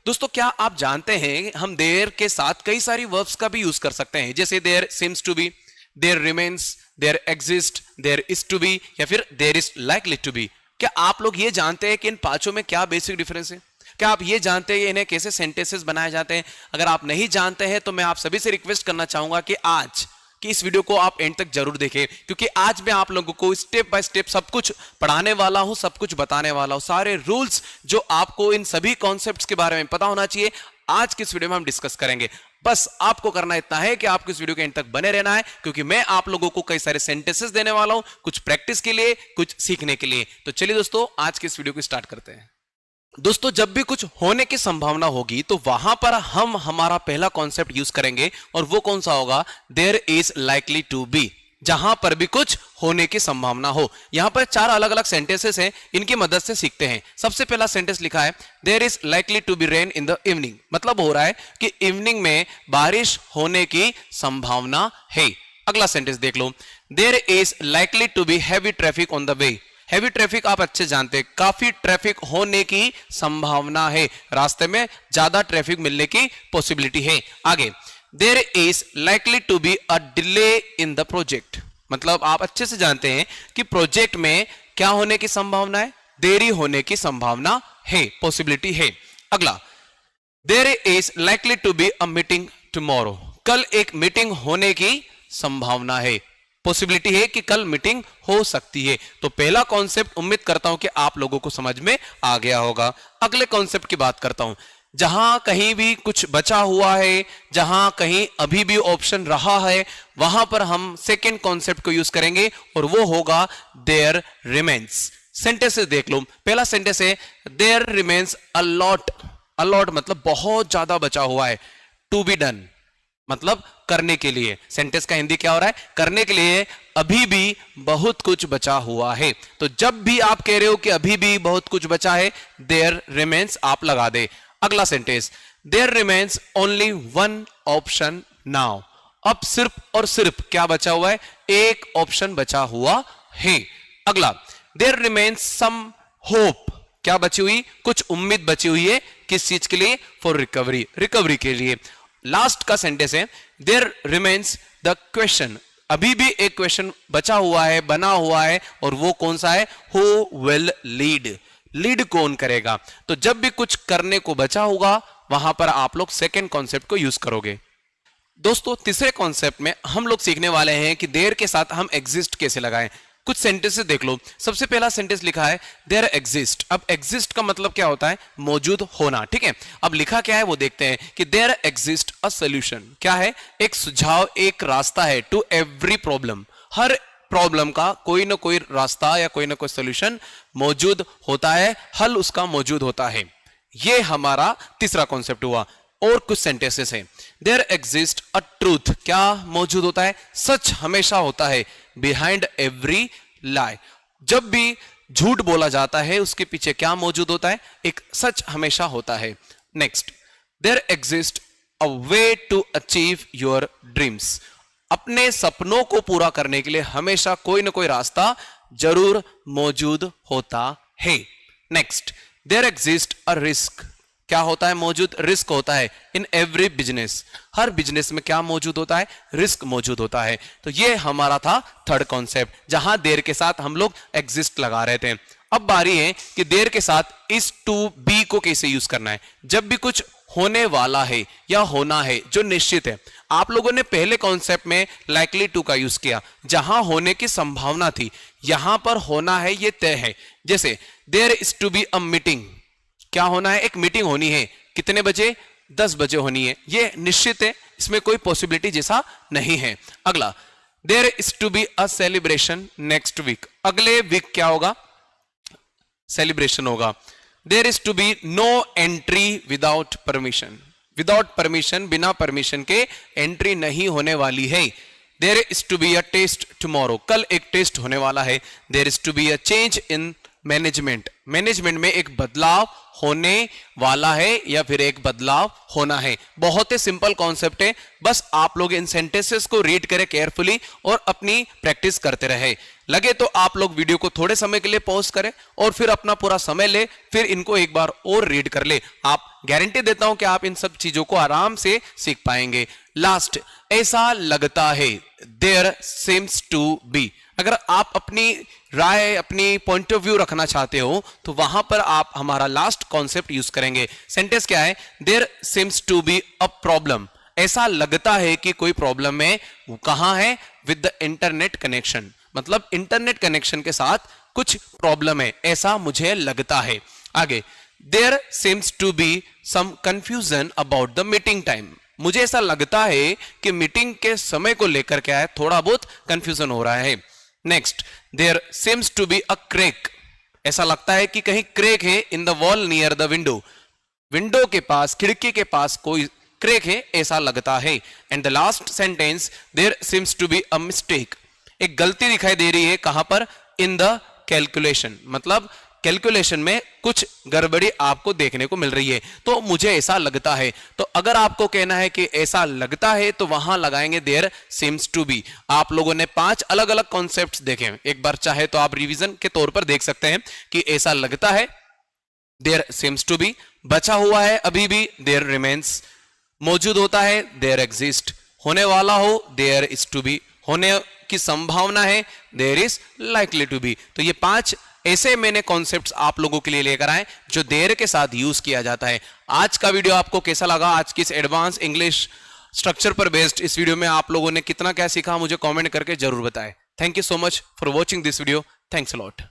दोस्तों क्या आप जानते हैं हम देयर के साथ कई सारी वर्ब्स का भी यूज कर सकते हैं, जैसे there seems to be, there remains, there exist, there is to be या फिर there is likely to be. क्या आप लोग ये जानते हैं कि इन पांचों में क्या बेसिक डिफरेंस है? क्या आप ये जानते हैं इन्हें कैसे सेंटेंसेस बनाए जाते हैं? अगर आप नहीं जानते हैं तो मैं आप सभी से रिक्वेस्ट करना चाहूंगा कि आज कि इस वीडियो को आप एंड तक जरूर देखें, क्योंकि आज मैं आप लोगों को स्टेप बाय स्टेप सब कुछ पढ़ाने वाला हूं, सब कुछ बताने वाला हूं। सारे रूल्स जो आपको इन सभी कॉन्सेप्ट्स के बारे में पता होना चाहिए, आज की इस वीडियो में हम डिस्कस करेंगे। बस आपको करना इतना है कि आपको इस वीडियो के एंड तक बने रहना है, क्योंकि मैं आप लोगों को कई सारे सेंटेंसेस देने वाला हूं, कुछ प्रैक्टिस के लिए, कुछ सीखने के लिए। तो चलिए दोस्तों आज की इस वीडियो को स्टार्ट करते हैं। दोस्तों जब भी कुछ होने की संभावना होगी तो वहां पर हम हमारा पहला कॉन्सेप्ट यूज करेंगे, और वो कौन सा होगा? There is likely to be. जहां पर भी कुछ होने की संभावना हो। यहां पर चार अलग अलग सेंटेंसेस हैं, इनकी मदद से सीखते हैं। सबसे पहला सेंटेंस लिखा है there is likely to be rain in the evening. मतलब हो रहा है कि इवनिंग में बारिश होने की संभावना है। अगला सेंटेंस देख लो, there is likely to be heavy traffic on the way. Heavy traffic आप अच्छे जानते हैं, काफी ट्रैफिक होने की संभावना है, रास्ते में ज्यादा ट्रैफिक मिलने की पॉसिबिलिटी है। आगे, there is likely to be a delay in the project. मतलब आप अच्छे से जानते हैं कि प्रोजेक्ट में क्या होने की संभावना है? देरी होने की संभावना है, पॉसिबिलिटी है। अगला, there is likely to be a meeting tomorrow. कल एक मीटिंग होने की संभावना है, पॉसिबिलिटी है कि कल मीटिंग हो सकती है। तो पहला कॉन्सेप्ट उम्मीद करता हूं कि आप लोगों को समझ में आ गया होगा। अगले कॉन्सेप्ट की बात करता हूं। जहां कहीं भी कुछ बचा हुआ है, जहां कहीं अभी भी ऑप्शन रहा है, वहां पर हम सेकेंड कॉन्सेप्ट को यूज करेंगे, और वो होगा देयर रिमेन्स। सेंटेंसेस देख लो। पहला सेंटेंस है there remains a lot. A lot मतलब बहुत ज्यादा बचा हुआ है। टू बी डन मतलब करने के लिए। सेंटेंस का हिंदी क्या हो रहा है? करने के लिए अभी भी बहुत कुछ बचा हुआ है। तो जब भी आप कह रहे हो कि अभी भी बहुत कुछ बचा है, देयर रिमेन्स आप लगा दे। अगला sentence, there remains only one option now. अब सिर्फ और सिर्फ क्या बचा हुआ है? एक ऑप्शन बचा हुआ है। अगला, देयर रिमेन्स सम होप। क्या बची हुई? कुछ उम्मीद बची हुई है। किस चीज के लिए? फॉर रिकवरी, रिकवरी के लिए। लास्ट का सेंटेंस है देयर रिमेन्स द क्वेश्चन। अभी भी एक क्वेश्चन बचा हुआ है, बना हुआ है, और वो कौन सा है? Who will lead. लीड कौन करेगा? तो जब भी कुछ करने को बचा होगा वहां पर आप लोग सेकेंड कॉन्सेप्ट को यूज करोगे। दोस्तों तीसरे कॉन्सेप्ट में हम लोग सीखने वाले हैं कि देयर के साथ हम एग्जिस्ट कैसे लगाएं। कुछ सेंटेंसेस देख लो। सबसे पहला सेंटेंस लिखा है देयर एग्जिस्ट। अब एग्जिस्ट का मतलब क्या होता है? मौजूद होना। ठीक है, अब लिखा क्या है वो देखते हैं कि देयर एग्जिस्ट अ सोल्यूशन। क्या है? एक सुझाव, एक रास्ता है टू एवरी प्रॉब्लम। हर प्रॉब्लम का कोई ना कोई रास्ता या कोई ना कोई सोल्यूशन मौजूद होता है, हल उसका मौजूद होता है। ये हमारा तीसरा कॉन्सेप्ट हुआ। और कुछ सेंटेंसेस हैं देयर एग्जिस्ट अ ट्रूथ। क्या मौजूद होता है? सच हमेशा होता है। बिहाइंड एवरी लाई। जब भी झूठ बोला जाता है उसके पीछे क्या मौजूद होता है? एक सच हमेशा होता है। Next, there exist a way to achieve your dreams. अपने सपनों को पूरा करने के लिए हमेशा कोई ना कोई रास्ता जरूर मौजूद होता है। Next, there exist a risk. क्या होता है? मौजूद रिस्क होता है। In every business. हर बिजनेस में क्या मौजूद होता है? रिस्क मौजूद होता है। तो ये हमारा था थर्ड कॉन्सेप्ट, जहां देयर के साथ हम लोग एग्जिस्ट लगा रहे थे। अब बारी है कि देयर के साथ इज टू बी को कैसे यूज करना है। जब भी कुछ होने वाला है या होना है जो निश्चित है। आप लोगों ने पहले कॉन्सेप्ट में लाइकली टू का यूज किया, जहां होने की संभावना थी। यहां पर होना है, ये तय है। जैसे there is to be a meeting. क्या होना है? एक मीटिंग होनी है। कितने बजे? 10 बजे होनी है। ये निश्चित है, इसमें कोई पॉसिबिलिटी जैसा नहीं है। अगला, there is to be a celebration next week. अगले वीक क्या होगा? सेलिब्रेशन होगा। There is to be no entry without permission. Without permission, बिना परमिशन के एंट्री नहीं होने वाली है। There is to be a test tomorrow. कल एक टेस्ट होने वाला है। There is to be a change in management. Management में एक बदलाव होने वाला है या फिर एक बदलाव होना है। बहुत ही सिंपल कॉन्सेप्ट है, बस आप लोग इन सेंटेंसेस को रीड करें केयरफुली और अपनी प्रैक्टिस करते रहे। लगे तो आप लोग वीडियो को थोड़े समय के लिए पॉज करें और फिर अपना पूरा समय ले, फिर इनको एक बार और रीड कर ले। आप गारंटी देता हूं कि आप इन सब चीजों को आराम से सीख पाएंगे। लास्ट, ऐसा लगता है, देयर सीम्स टू बी। अगर आप अपनी राय, अपनी पॉइंट ऑफ व्यू रखना चाहते हो तो वहां पर आप हमारा लास्ट कॉन्सेप्ट यूज करेंगे। सेंटेंस क्या है? There seems to be a problem. ऐसा लगता है कि कोई प्रॉब्लम है। वो कहां है? विद द इंटरनेट कनेक्शन, मतलब इंटरनेट कनेक्शन के साथ कुछ प्रॉब्लम है, ऐसा मुझे लगता है। आगे, there seems to be some confusion about the meeting time. मुझे ऐसा लगता है कि मीटिंग के समय को लेकर क्या है, थोड़ा बहुत कंफ्यूजन हो रहा है। Next, there seems to be a crack. ऐसा लगता है कि कहीं क्रैक है in the wall near the window. Window के पास, खिड़की के पास कोई क्रैक है, ऐसा लगता है। And the last sentence, there seems to be a mistake. एक गलती दिखाई दे रही है, कहां पर? इन द कैलकुलेशन, मतलब कैलकुलेशन में कुछ गड़बड़ी आपको देखने को मिल रही है, तो मुझे ऐसा लगता है। तो अगर आपको कहना है कि ऐसा लगता है तो वहां लगाएंगे देयर सीम्स टू बी। आप लोगों ने 5 अलग अलग कॉन्सेप्ट्स देखे, एक बार चाहे तो आप रिवीजन के तौर पर देख सकते हैं कि ऐसा लगता है, देयर सीम्स टू बी, बचा हुआ है अभी भी, देयर रिमेन्स, मौजूद होता है, देयर एग्जिस्ट, होने वाला हो, देयर इज टू बी, होने की संभावना है, there is likely to be. तो ये 5 ऐसे मैंने कॉन्सेप्ट्स आप लोगों के लिए लेकर आए जो देयर के साथ यूज किया जाता है। आज का वीडियो आपको कैसा लगा? आज की इस एडवांस इंग्लिश स्ट्रक्चर पर बेस्ड इस वीडियो में आप लोगों ने कितना क्या सीखा, मुझे कमेंट करके जरूर बताएं। Thank you so much for watching this video. Thanks a lot.